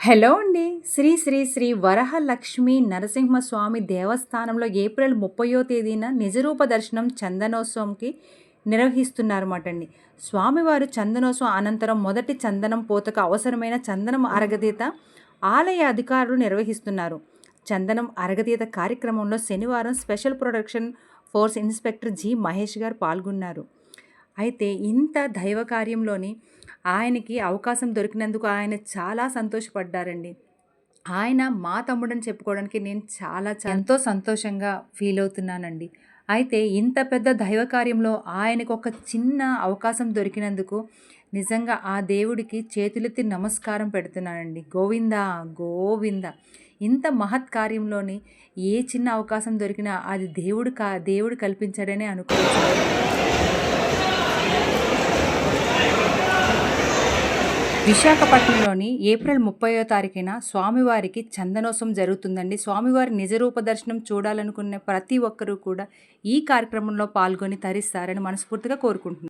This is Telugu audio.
హలో అండి. శ్రీ శ్రీ శ్రీ వరహలక్ష్మి నరసింహస్వామి దేవస్థానంలో ఏప్రిల్ 30వ తేదీన నిజరూప దర్శనం చందనోత్సవంకి నిర్వహిస్తున్నారన్నమాటండి. స్వామివారు చందనోత్సవం అనంతరం మొదటి చందనం పోతకు అవసరమైన చందనం అరగదీత ఆలయ అధికారులు నిర్వహిస్తున్నారు. చందనం అరగదీత కార్యక్రమంలో శనివారం special production force inspector G. Mahesh గారు పాల్గొన్నారు. అయితే ఇంత దైవ కార్యంలోని ఆయనకి అవకాశం దొరికినందుకు ఆయన చాలా సంతోషపడ్డారండి. ఆయన మా తమ్ముడని చెప్పుకోవడానికి నేను ఎంతో సంతోషంగా ఫీల్ అవుతున్నానండి. అయితే ఇంత పెద్ద దైవ కార్యంలో ఆయనకు ఒక చిన్న అవకాశం దొరికినందుకు నిజంగా ఆ దేవుడికి చేతులెత్తి నమస్కారం పెడుతున్నానండి. గోవిందా గోవింద. ఇంత మహత్ కార్యంలోని ఏ చిన్న అవకాశం దొరికినా అది దేవుడు కల్పించాడనే అనుకోవచ్చు. విశాఖపట్నంలోని ఏప్రిల్ 30వ తారీఖున స్వామివారికి చందనోత్సవం జరుగుతుందండి. స్వామివారి నిజరూప దర్శనం చూడాలనుకునే ప్రతి ఒక్కరూ కూడా ఈ కార్యక్రమంలో పాల్గొని తరిస్తారని మనస్ఫూర్తిగా కోరుకుంటున్నాను.